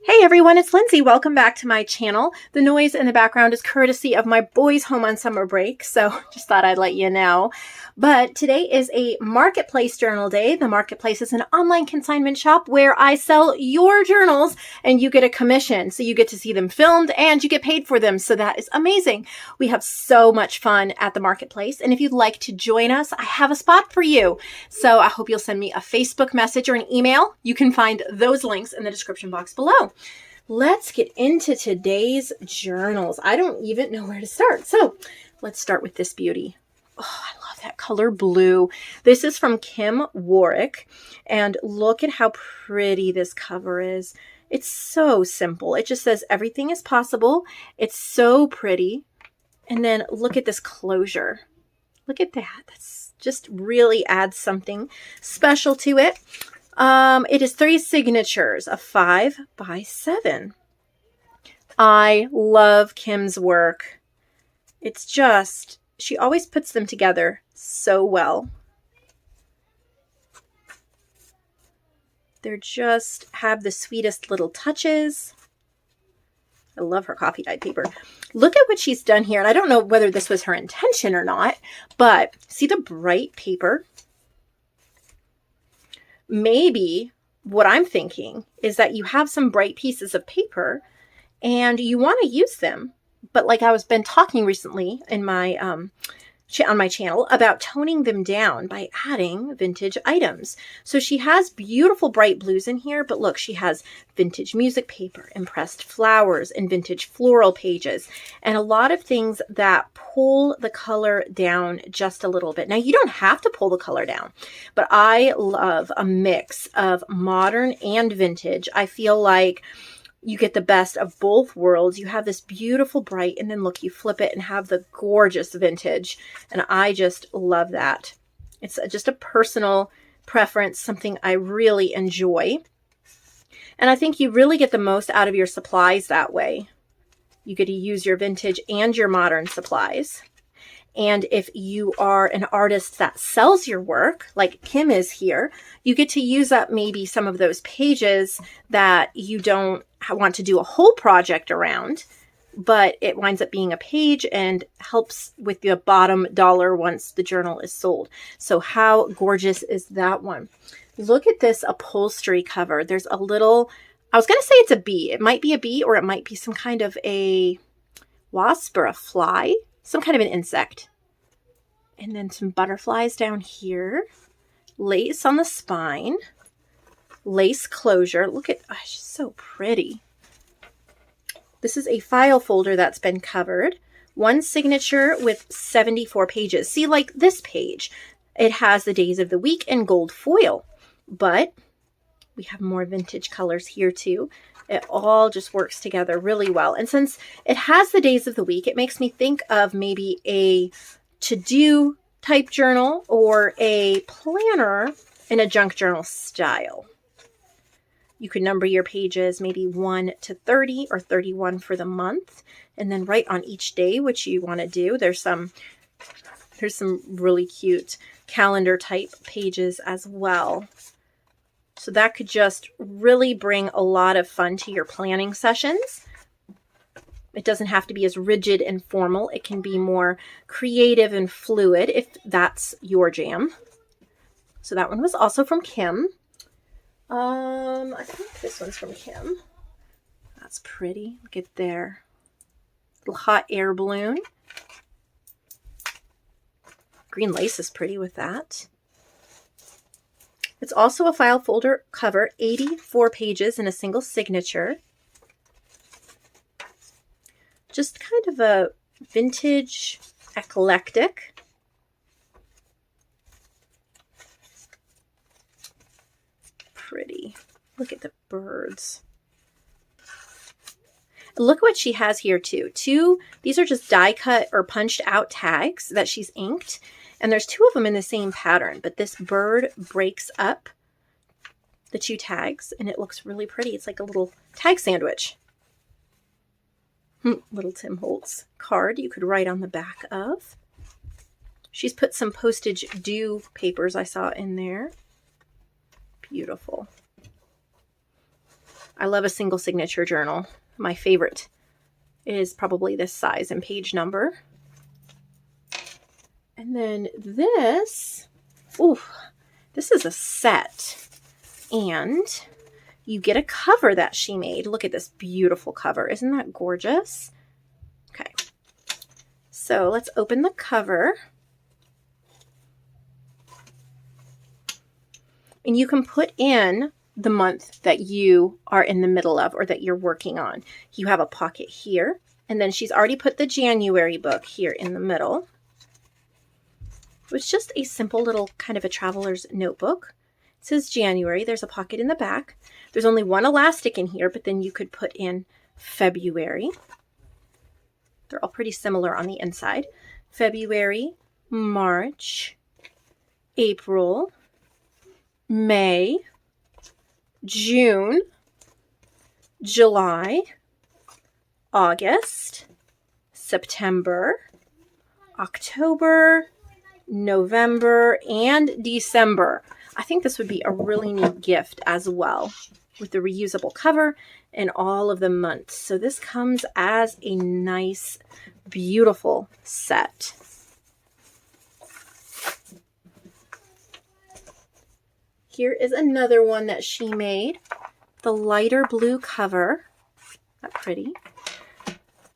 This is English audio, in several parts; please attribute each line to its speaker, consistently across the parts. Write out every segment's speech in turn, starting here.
Speaker 1: Hey everyone, it's Lindsay. Welcome back to my channel. The noise in the background is courtesy of my boys home on summer break, so just thought I'd let you know. But today is a marketplace journal day. The marketplace is an online consignment shop where I sell your journals and you get a commission. So you get to see them filmed and you get paid for them. So that is amazing. We have so much fun at the marketplace. And if you'd like to join us, I have a spot for you. So I hope you'll send me a Facebook message or an email. You can find those links in the description box below. Let's get into today's journals. I don't even know where to start. So let's start with this beauty. Oh, I love that color blue. This is from Kim Warwick. And look at how pretty this cover is. It's so simple. It just says everything is possible. It's so pretty. And then look at this closure. Look at that. That's just really adds something special to it. It is 3 signatures, a 5 by 7. I love Kim's work. It's just, she always puts them together so well. They're just have the sweetest little touches. I love her coffee dyed paper. Look at what she's done here. And I don't know whether this was her intention or not, but see the bright paper? Maybe what I'm thinking is that you have some bright pieces of paper and you want to use them. But like I was been talking recently in my on my channel about toning them down by adding vintage items. So she has beautiful bright blues in here, but look, she has vintage music paper, impressed flowers, and vintage floral pages, and a lot of things that pull the color down just a little bit. Now, you don't have to pull the color down, but I love a mix of modern and vintage. I feel like you get the best of both worlds. You have this beautiful bright, and then look, you flip it and have the gorgeous vintage. And I just love that. It's just a personal preference, something I really enjoy. And I think you really get the most out of your supplies that way. You get to use your vintage and your modern supplies. And if you are an artist that sells your work, like Kim is here, you get to use up maybe some of those pages that you don't want to do a whole project around, but it winds up being a page and helps with the bottom dollar once the journal is sold. So how gorgeous is that one? Look at this upholstery cover. There's a little, I was going to say it's a bee. It might be a bee, or it might be some kind of a wasp or a fly. Some kind of an insect. And then some butterflies down here. Lace on the spine. Lace closure. Look at, oh, she's so pretty. This is a file folder that's been covered. 1 signature with 74 pages. See, like this page, it has the days of the week in gold foil. But we have more vintage colors here too. It all just works together really well. And since it has the days of the week, it makes me think of maybe a to-do type journal or a planner in a junk journal style. You could number your pages maybe 1 to 30 or 31 for the month, and then write on each day what you want to do. There's some really cute calendar type pages as well. So that could just really bring a lot of fun to your planning sessions. It doesn't have to be as rigid and formal. It can be more creative and fluid if that's your jam. So that one was also from Kim. I think this one's from Kim. That's pretty. Look at there. Little hot air balloon. Green lace is pretty with that. It's also a file folder cover, 84 pages in a single signature. Just kind of a vintage eclectic. Pretty. Look at the birds. Look what she has here too. These are just die cut or punched out tags that she's inked. And there's 2 of them in the same pattern, but this bird breaks up the 2 tags and it looks really pretty. It's like a little tag sandwich. Little Tim Holtz card you could write on the back of. She's put some postage due papers I saw in there. Beautiful. I love a single signature journal. My favorite is probably this size and page number. And then this, ooh, this is a set. And you get a cover that she made. Look at this beautiful cover. Isn't that gorgeous? Okay. So let's open the cover. And you can put in the month that you are in the middle of or that you're working on. You have a pocket here. And then she's already put the January book here in the middle. It's just a simple little kind of a traveler's notebook. It says January. There's a pocket in the back. There's only one elastic in here, but then you could put in February. They're all pretty similar on the inside. February, March, April, May, June, July, August, September, October, November, and December. I think this would be a really neat gift as well with the reusable cover and all of the months. So this comes as a nice, beautiful set. Here is another one that she made. The lighter blue cover. That's pretty.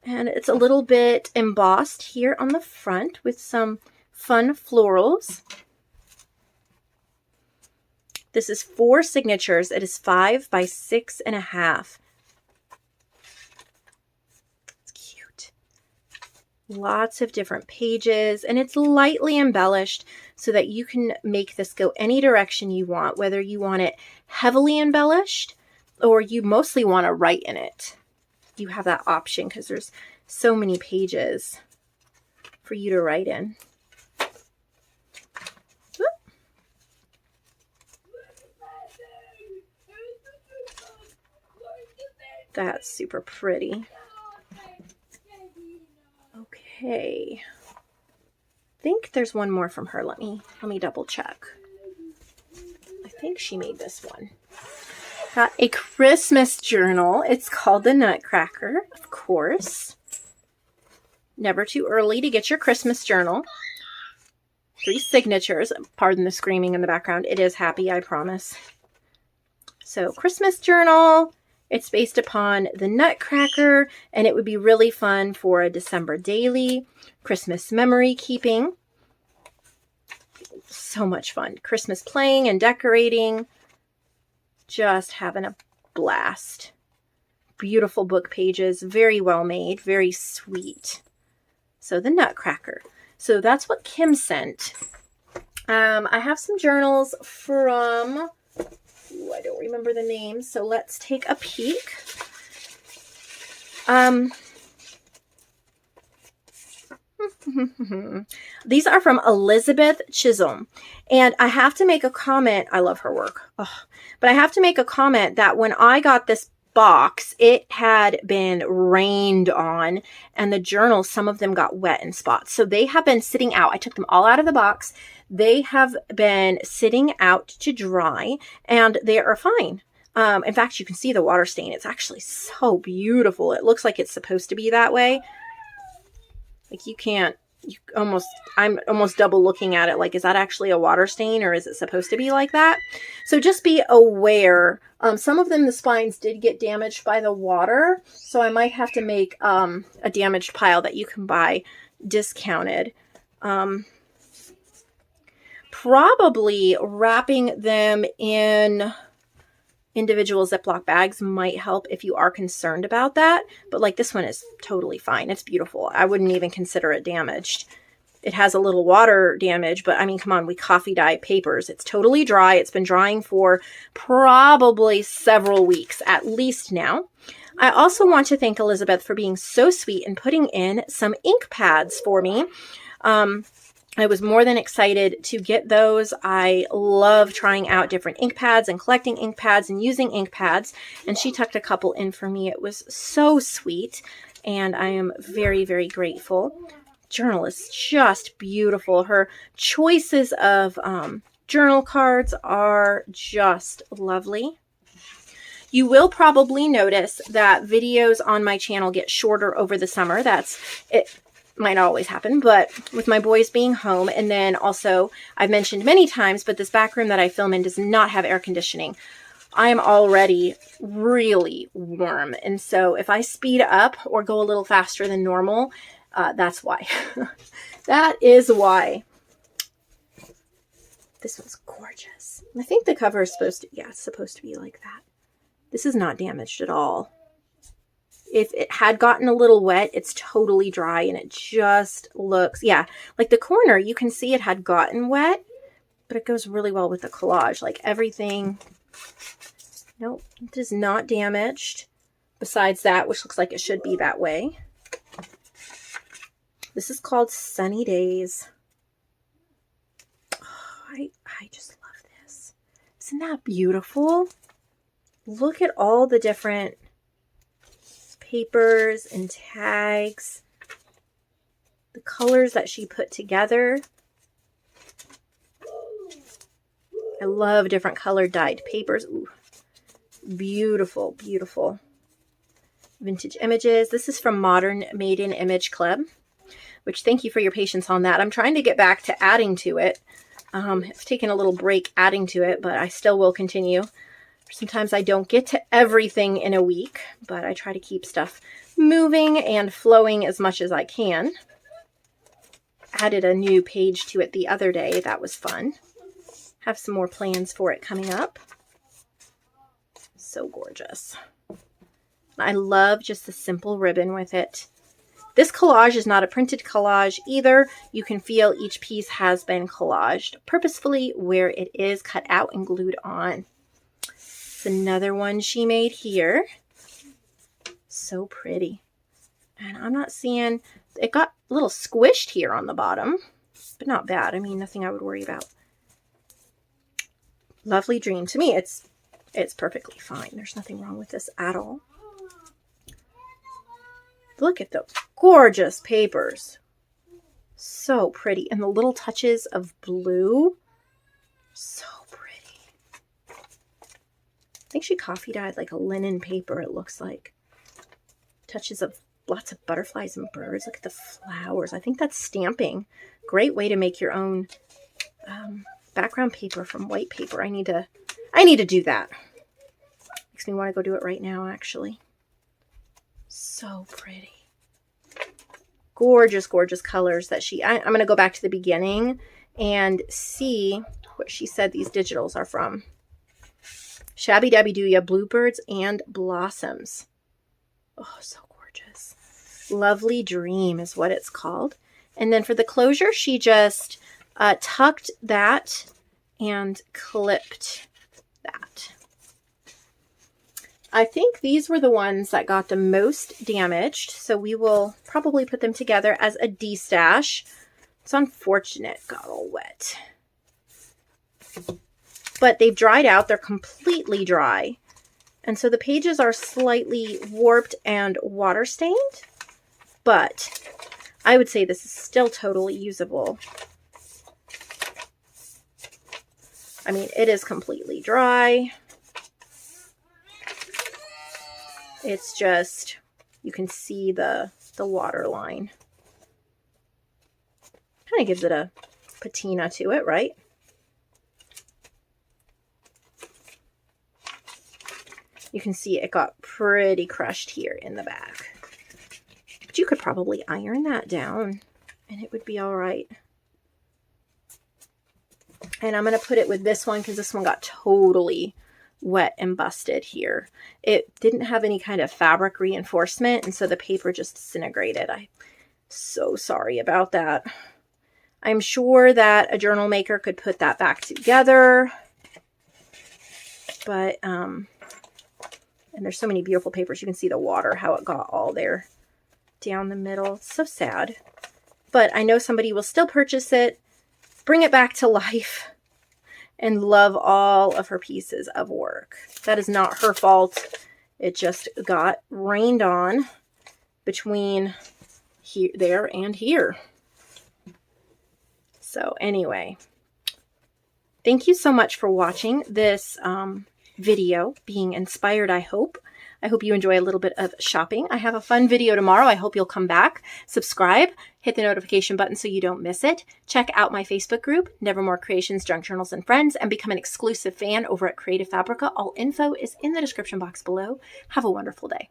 Speaker 1: And it's a little bit embossed here on the front with some fun florals. This is 4 signatures. It is 5 by 6.5. It's cute. Lots of different pages, and it's lightly embellished so that you can make this go any direction you want, whether you want it heavily embellished or you mostly want to write in it. You have that option because there's so many pages for you to write in. That's super pretty. Okay. I think there's one more from her. Let me double check. I think she made this one. Got a Christmas journal. It's called the Nutcracker, of course. Never too early to get your Christmas journal. 3 signatures. Pardon the screaming in the background. It is happy, I promise. So, Christmas journal. It's based upon the Nutcracker, and it would be really fun for a December daily. Christmas memory keeping. So much fun. Christmas playing and decorating. Just having a blast. Beautiful book pages. Very well made. Very sweet. So the Nutcracker. So that's what Kim sent. I have some journals from... I don't remember the names, so let's take a peek. These are from Elizabeth Chisholm, and I have to make a comment. I love her work, but I have to make a comment that when I got this box, it had been rained on, and the journals, some of them got wet in spots. So they have been sitting out. I took them all out of the box. They have been sitting out to dry, and they are fine. In fact, you can see the water stain. It's actually so beautiful. It looks like it's supposed to be that way. Like I'm almost double looking at it. Like, is that actually a water stain or is it supposed to be like that? So just be aware. Some of them, the spines did get damaged by the water. So I might have to make a damaged pile that you can buy discounted. Probably wrapping them in individual Ziploc bags might help if you are concerned about that. But like this one is totally fine. It's beautiful. I wouldn't even consider it damaged. It has a little water damage, but I mean, come on, we coffee dye papers. It's totally dry. It's been drying for probably several weeks at least now. I also want to thank Elizabeth for being so sweet and putting in some ink pads for me. I was more than excited to get those. I love trying out different ink pads and collecting ink pads and using ink pads. And she tucked a couple in for me. It was so sweet. And I am very, very grateful. Journal is just beautiful. Her choices of journal cards are just lovely. You will probably notice that videos on my channel get shorter over the summer. It might not always happen, but with my boys being home, and then also I've mentioned many times, but this back room that I film in does not have air conditioning. I am already really warm, and so if I speed up or go a little faster than normal, that's why. That is why. This one's gorgeous. I think the cover is supposed to, yeah, it's supposed to be like that. This is not damaged at all. If it had gotten a little wet, it's totally dry, and it just looks, yeah, like the corner, you can see it had gotten wet, but it goes really well with the collage. Like everything, nope, it is not damaged. Besides that, which looks like it should be that way. This is called Sunny Days. Oh, I just love this. Isn't that beautiful? Look at all the different papers and tags, the colors that she put together. I love different colored dyed papers. Ooh, beautiful, beautiful. Vintage images. This is from Modern Maiden Image Club, which thank you for your patience on that. I'm trying to get back to adding to it. I've taken a little break adding to it, but I still will continue. Sometimes I don't get to everything in a week, but I try to keep stuff moving and flowing as much as I can. Added a new page to it the other day. That was fun. Have some more plans for it coming up. So gorgeous. I love just the simple ribbon with it. This collage is not a printed collage either. You can feel each piece has been collaged purposefully where it is cut out and glued on. It's another one she made here. So pretty. And I'm not seeing, it got a little squished here on the bottom, but not bad. I mean, nothing I would worry about. Lovely Dream. To me, it's perfectly fine. There's nothing wrong with this at all. Look at those gorgeous papers. So pretty. And the little touches of blue. So pretty. I think she coffee dyed like a linen paper, it looks like. Touches of lots of butterflies and birds. Look at the flowers. I think that's stamping. Great way to make your own background paper from white paper. I need to do that. Makes me want to go do it right now, actually. So pretty. Gorgeous, gorgeous colors that I'm going to go back to the beginning and see what she said these digitals are from. Shabby Dabby Doo Ya, Bluebirds and Blossoms. Oh, so gorgeous. Lovely Dream is what it's called. And then for the closure, she just tucked that and clipped that. I think these were the ones that got the most damaged, so we will probably put them together as a de-stash. It's unfortunate it got all wet. But they've dried out. They're completely dry. And so the pages are slightly warped and water stained, but I would say this is still totally usable. I mean, it is completely dry. It's just, you can see the water line. Kind of gives it a patina to it, right? You can see it got pretty crushed here in the back. But you could probably iron that down and it would be all right. And I'm going to put it with this one because this one got totally wet and busted here. It didn't have any kind of fabric reinforcement, and so the paper just disintegrated. I'm so sorry about that. I'm sure that a journal maker could put that back together. But, and there's so many beautiful papers. You can see the water, how it got all there down the middle. It's so sad. But I know somebody will still purchase it, bring it back to life, and love all of her pieces of work. That is not her fault. It just got rained on between here, there, and here. So anyway, thank you so much for watching this video being inspired, I hope. I hope you enjoy a little bit of shopping. I have a fun video tomorrow. I hope you'll come back, subscribe, hit the notification button so you don't miss it. Check out my Facebook group, Nevermore Creations, Junk Journals, and Friends, and become an exclusive fan over at Creative Fabrica. All info is in the description box below. Have a wonderful day.